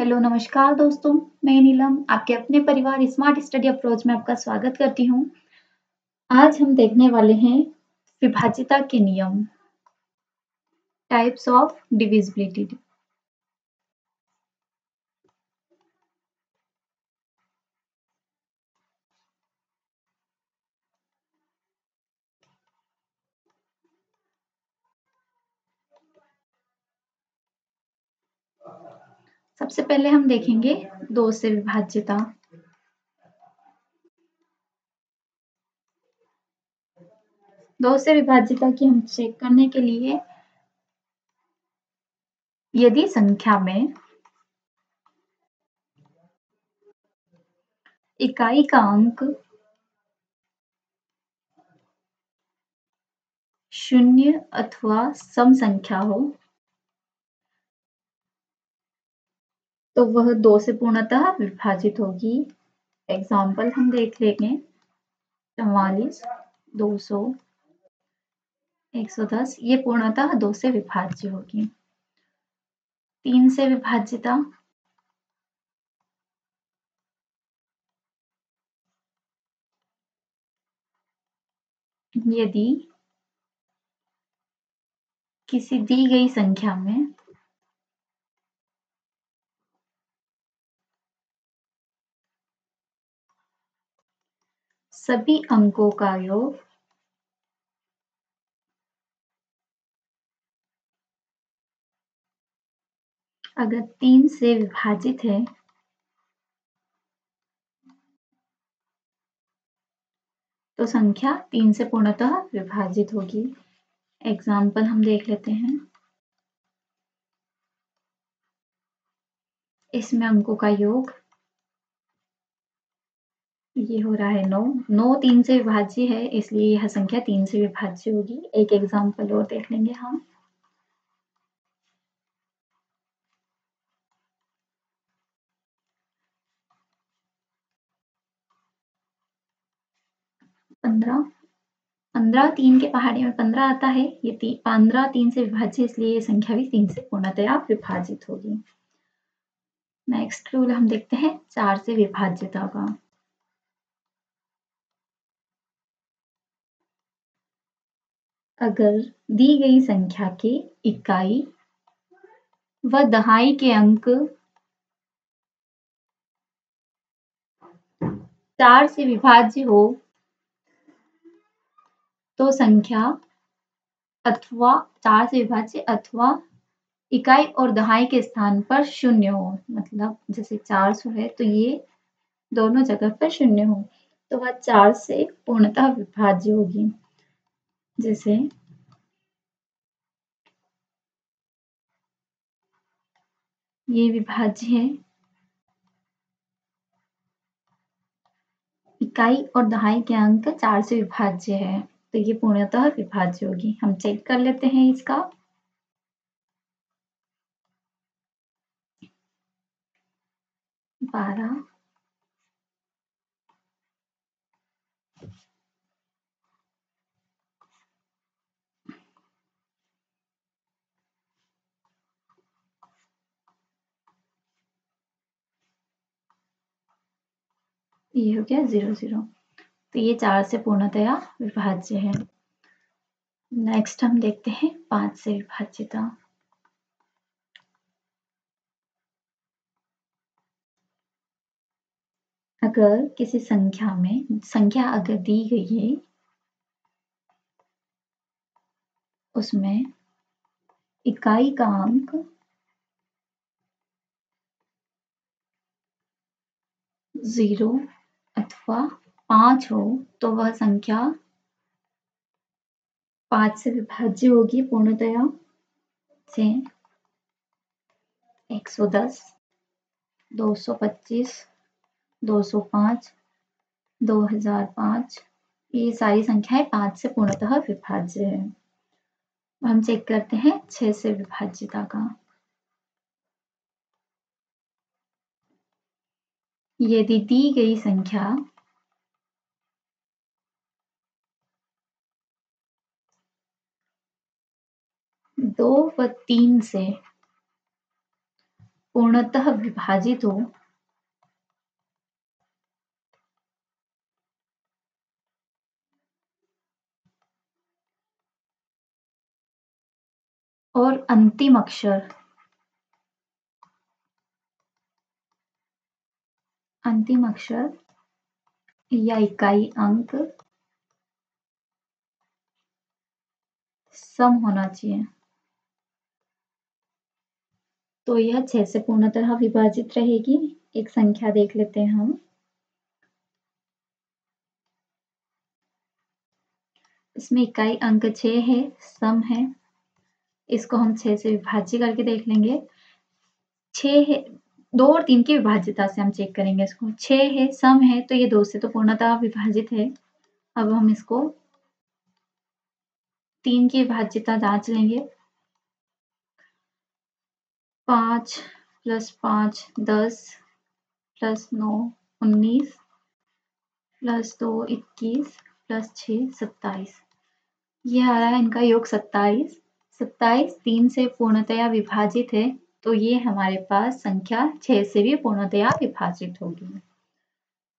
Hello नमस्कार दोस्तों, मैं नीलम आपके अपने परिवार स्मार्ट स्टडी अप्रोच में आपका स्वागत करती हूँ। आज हम देखने वाले हैं विभाज्यता के नियम, टाइप्स ऑफ डिविजिबिलिटी। सबसे पहले हम देखेंगे 2 से विभाज्यता। दो से विभाज्यता की हम चेक करने के लिए यदि संख्या में इकाई का अंक 0 अथवा सम संख्या हो तो वह 2 से पूर्णतः विभाजित होगी। एग्जाम्पल हम देख लेंगे 44, 200, 110 ये पूर्णतः 2 से विभाज्य होगी। 3 से विभाज्यता यदि किसी दी गई संख्या में सभी अंकों का योग अगर 3 से विभाजित है तो संख्या 3 से पूर्णतः विभाजित होगी। एग्जाम्पल हम देख लेते हैं। इसमें अंकों का योग ये हो रहा है 9। 9 3 से विभाज्य है, इसलिए यह संख्या 3 से विभाज्य होगी। एक एग्जाम्पल और देख लेंगे हम। 15 15 3 के पहाड़े में 15 आता है। ये 15 3 से विभाज्य, इसलिए ये संख्या भी 3 से पूर्णतया विभाजित होगी। नेक्स्ट रूल हम देखते हैं 4 से विभाज्यता का। अगर दी गई संख्या के इकाई व दहाई के अंक 4 से विभाज्य हो तो संख्या अथवा 4 से विभाज्य अथवा इकाई और दहाई के स्थान पर 0 हो, मतलब जैसे 400 है तो ये दोनों जगह पर 0 हो तो वह 4 से पूर्णतः विभाज्य होगी। जैसे ये विभाज्य है, इकाई और दहाई के अंक 4 से विभाज्य है तो ये पूर्णतः विभाज्य होगी। हम चेक कर लेते हैं इसका। 12, ये हो गया 0 0, तो ये 4 से पूर्णतया विभाज्य है। नेक्स्ट हम देखते हैं 5 से विभाज्यता। अगर किसी संख्या में संख्या अगर दी गई है उसमें इकाई का अंक 0 अथवा 5 हो तो वह संख्या 5 से विभाज्य होगी पूर्णतया। से 110, 225, 205, 2005 ये सारी संख्याएं 5 से पूर्णतः विभाज्य है। हम चेक करते हैं 6 से विभाज्यता का। यदि दी गई संख्या 2 व 3 से पूर्णतः विभाजित हो और अंतिम अक्षर या इकाई अंक सम होना चाहिए। तो यह 6 से पूर्णतः विभाजित रहेगी। एक संख्या देख लेते हैं हम। इसमें इकाई अंक 6 है, सम है। इसको हम 6 से विभाज्य करके देख लेंगे। 6 है, 2 और 3 की विभाज्यता से हम चेक करेंगे इसको। 6 है, सम है, तो ये 2 से तो पूर्णतः विभाजित है। अब हम इसको 3 की विभाज्यता जांच लेंगे। 5 + 5 10 + 9 19 + 2 21 + 6 27। ये आ रहा है इनका योग 27। 27 3 से पूर्णतया विभाजित है, तो ये हमारे पास संख्या 6 से भी पूर्णतया विभाजित होगी।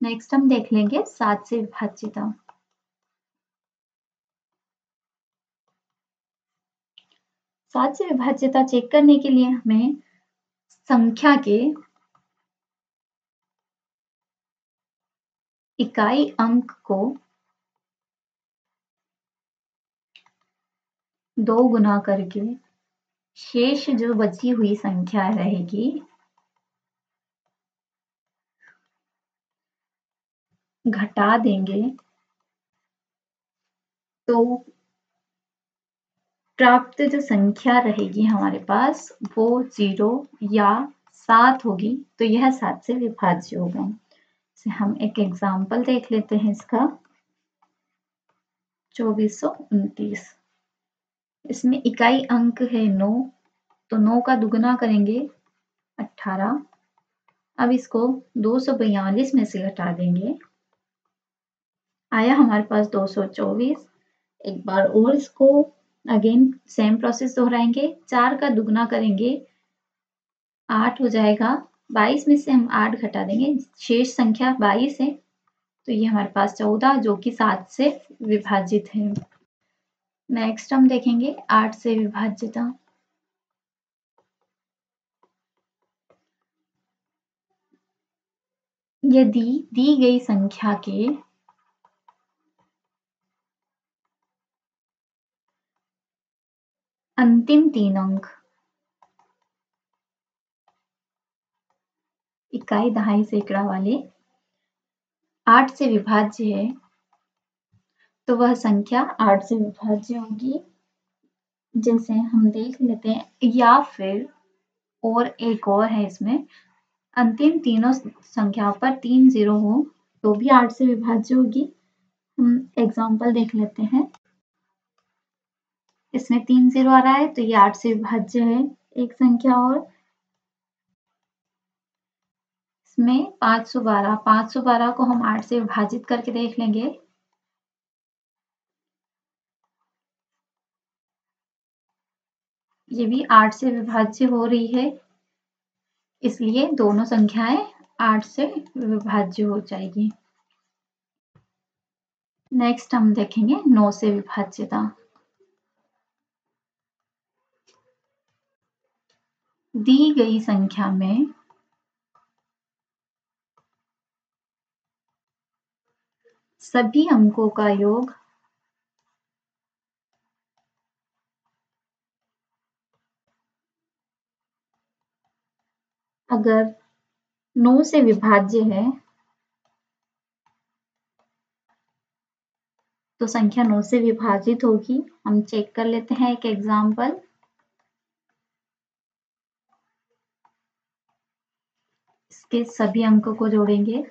नेक्स्ट हम देख लेंगे 7 से विभाज्यता। 7 से विभाज्यता चेक करने के लिए हमें संख्या के इकाई अंक को 2 गुना करके शेष जो बची हुई संख्या रहेगी घटा देंगे, तो प्राप्त जो संख्या रहेगी हमारे पास वो 0 या 7 होगी, तो यह 7 से विभाज्य होगा। हम एक एग्जाम्पल देख लेते हैं इसका। 2429। इसमें इकाई अंक है 9, तो 9 का दुगुना करेंगे 18। अब इसको 242 में से घटा देंगे, आया हमारे पास 224। एक बार और इसको अगेन सेम प्रोसेस दोहराएंगे। 4 का दुगुना करेंगे 8 हो जाएगा। 22 में से हम 8 घटा देंगे, शेष संख्या 22 है, तो ये हमारे पास 14 जो कि 7 से विभाजित है। नेक्स्ट हम देखेंगे 8 से विभाज्यता। यदि दी गई संख्या के अंतिम 3 अंक इकाई दहाई सैकड़ा वाले 8 से विभाज्य है, तो वह संख्या 8 से विभाज्य होगी। जैसे हम देख लेते हैं, या फिर और एक और है इसमें, अंतिम तीनों संख्याओं पर 3 0 हो तो भी 8 से विभाज्य होगी। हम एग्जाम्पल देख लेते हैं। इसमें 3 0 आ रहा है, तो ये 8 से विभाज्य है। एक संख्या और, इसमें 512 को हम 8 से विभाजित करके देख लेंगे। ये भी 8 से विभाज्य हो रही है, इसलिए दोनों संख्याएं 8 से विभाज्य हो जाएगी। नेक्स्ट हम देखेंगे 9 से विभाज्यता। दी गई संख्या में सभी अंकों का योग अगर 9 से विभाज्य है, तो संख्या 9 से विभाजित होगी। हम चेक कर लेते हैं एक एग्जाम्पल। इसके सभी अंकों को जोड़ेंगे।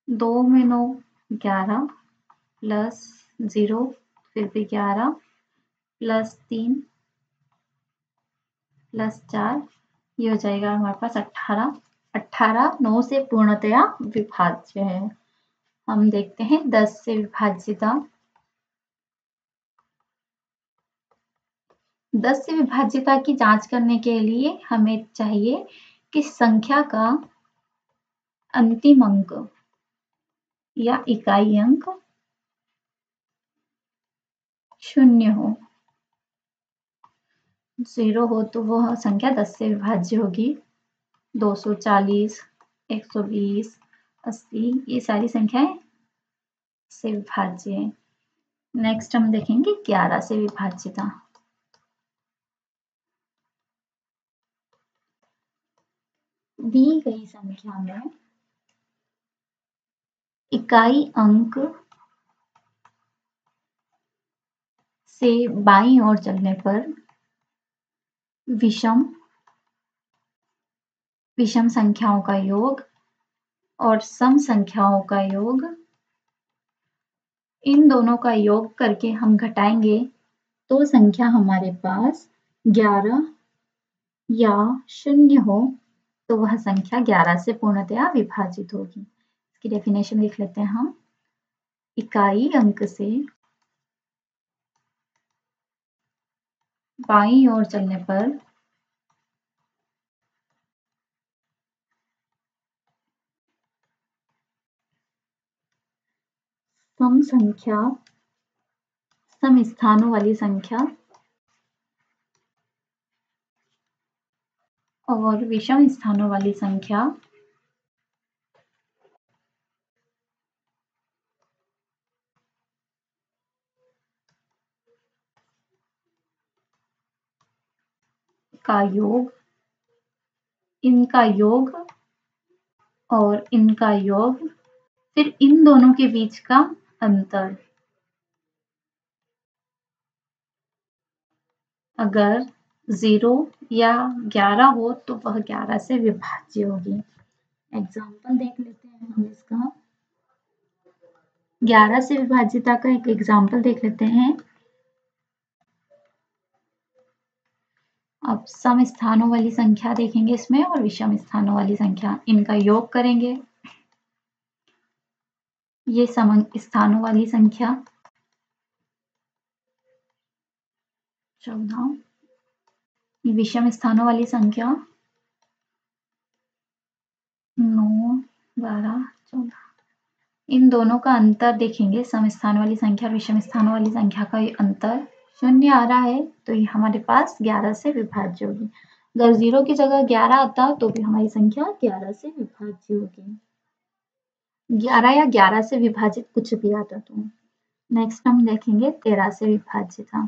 2 में 9 11 प्लस 0 फिर भी 11 प्लस 3 प्लस 4, ये हो जाएगा हमारे पास 18। 18 9 से पूर्णतया विभाज्य है। हम देखते हैं 10 से विभाज्यता। 10 से विभाज्यता की जांच करने के लिए हमें चाहिए कि संख्या का अंतिम अंक या इकाई अंक 0 हो। 0 हो तो वह संख्या 10 से विभाज्य होगी। 240, 120, 80 ये सारी संख्याएं से विभाज्य है। नेक्स्ट हम देखेंगे 11 से विभाज्यता। दी गई संख्या में इकाई अंक से बाईं ओर चलने पर विषम संख्याओं का योग और सम संख्याओं का योग, इन दोनों का योग करके हम घटाएंगे तो संख्या हमारे पास 11 या 0 हो तो वह संख्या 11 से पूर्णतया विभाजित होगी। इसकी डेफिनेशन लिख लेते हैं हम। इकाई अंक से बाईं ओर चलने पर सम संख्या, सम स्थानों वाली संख्या और विषम स्थानों वाली संख्या का योग, इनका योग और इनका योग, फिर इन दोनों के बीच का अंतर अगर 0 या 11 हो तो वह 11 से विभाज्य होगी। एग्जाम्पल देख लेते हैं हम इसका। 11 से विभाज्यता का एक एग्जाम्पल देख लेते हैं। अब सम स्थानों वाली संख्या देखेंगे इसमें और विषम स्थानों वाली संख्या, इनका योग करेंगे। ये सम स्थानों वाली संख्या 14, विषम स्थानों वाली संख्या 9, 12, 14। इन दोनों का अंतर देखेंगे, सम स्थान वाली संख्या विषम स्थानों वाली संख्या का ये अंतर 0 आ रहा है तो ये हमारे पास 11 से विभाज्य होगी। अगर 0 की जगह 11 आता तो भी हमारी संख्या 11 से विभाज्य होगी। 11 या 11 से विभाजित कुछ भी आता तो। नेक्स्ट हम देखेंगे 13 से विभाज्यता।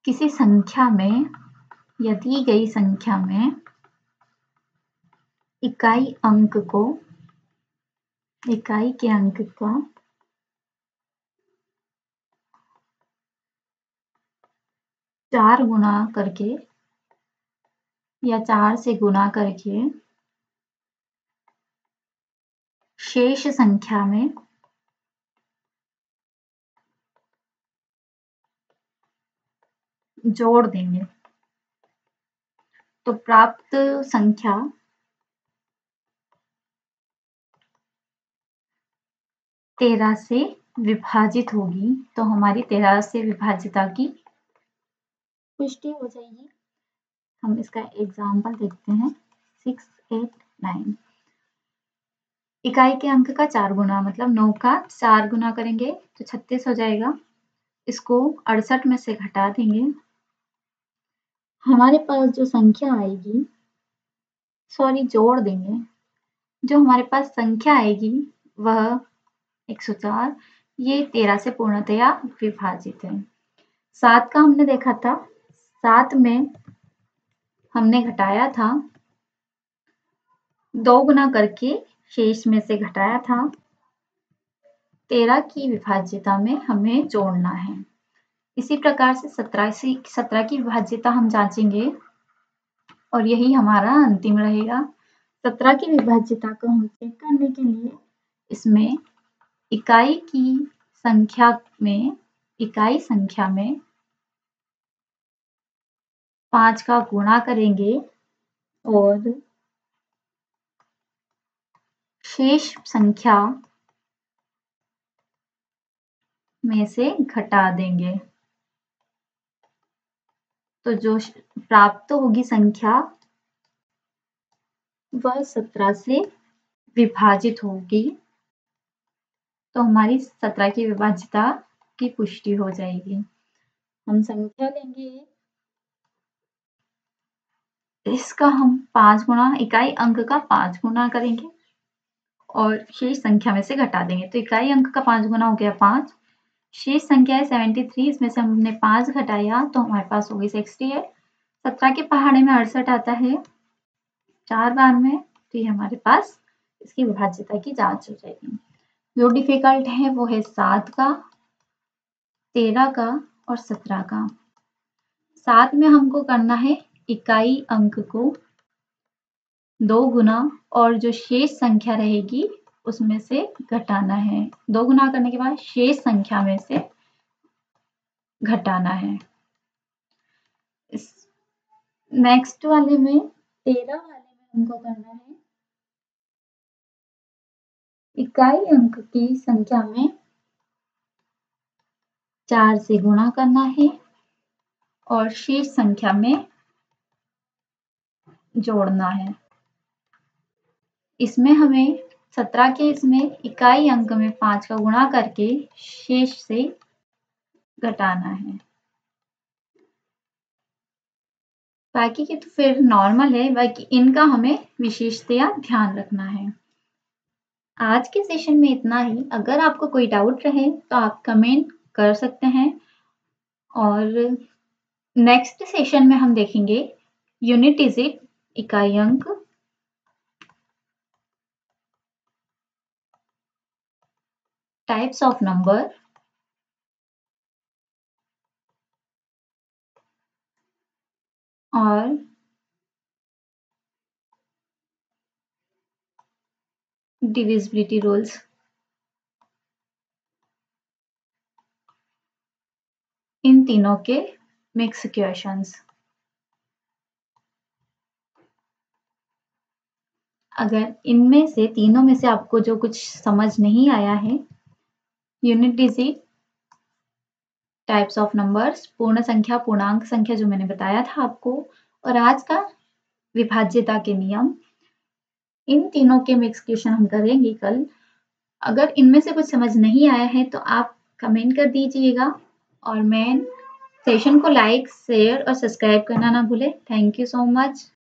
किसी संख्या में या दी गई संख्या में इकाई के अंक का 4 गुना करके या 4 से गुना करके शेष संख्या में जोड़ देंगे तो प्राप्त संख्या 13 से विभाजित होगी। तो हमारी 13 से विभाजिता की पुष्टि हो जाएगी। हम इसका एग्जाम्पल देखते हैं। 6, 8, 9। इकाई के अंक का 4 गुना मतलब 9 का 4 गुना करेंगे तो 36 हो जाएगा। इसको 68 में से घटा देंगे। हमारे पास जो संख्या आएगी, सॉरी जोड़ देंगे, जो हमारे पास संख्या आएगी वह 104। ये 13 से पूर्णतया विभाजित है। 7 का हमने देखा था, 7 में हमने घटाया था, 2 गुना करके शेष में से घटाया था। 13 की विभाज्यता में हमें जोड़ना है। इसी प्रकार से 17 की विभाज्यता हम जांचेंगे और यही हमारा अंतिम रहेगा। 17 की विभाज्यता को हम चेक करने के लिए इसमें इकाई संख्या में 5 का गुणा करेंगे और शेष संख्या में से घटा देंगे तो जो प्राप्त होगी संख्या वह 17 से विभाजित होगी, तो हमारी 17 की विभाज्यता की पुष्टि हो जाएगी। हम संख्या लेंगे, इसका हम 5 गुना इकाई अंक का 5 गुना करेंगे और शेष संख्या में से घटा देंगे। तो इकाई अंक का 5 गुना हो गया 5, शेष संख्या है 73, इसमें से हमने 5 घटाया तो हमारे पास हो गई 68। 17 के पहाड़े में 68 आता है 4 बार में, तो ये हमारे पास इसकी विभाज्यता की जांच हो जाएगी। जो डिफिकल्ट है वो है 7 का, 13 का और 17 का। 7 में हमको करना है इकाई अंक को 2 गुना और जो शेष संख्या रहेगी उसमें से घटाना है। 2 गुना करने के बाद शेष संख्या में से घटाना है। इस नेक्स्ट वाले में 13 वाले में हमको करना है इकाई अंक की संख्या में 4 से गुणा करना है और शेष संख्या में जोड़ना है। इसमें हमें 17 के इसमें इकाई अंक में 5 का गुणा करके शेष से घटाना है। बाकी के तो फिर नॉर्मल है, बाकी इनका हमें विशेषतया ध्यान रखना है। आज के सेशन में इतना ही। अगर आपको कोई डाउट रहे तो आप कमेंट कर सकते हैं और नेक्स्ट सेशन में हम देखेंगे यूनिट डिजिट इकाई अंक, टाइप्स ऑफ नंबर और डिविजिबिलिटी रूल्स। इन तीनों के मिक्स इक्वेशंस। अगर इनमें से तीनों में से आपको जो कुछ समझ नहीं आया है, unit digit, types of numbers, पूर्ण संख्या, पूर्णांक संख्या जो मैंने बताया था आपको, और आज का विभाज्यता के नियम, इन तीनों के मिक्स इक्वेशन हम करेंगे कल। अगर इनमें से कुछ समझ नहीं आया है तो आप कमेंट कर दीजिएगा और मैं सेशन को लाइक, शेयर और सब्सक्राइब करना ना भूलें। Thank you so much.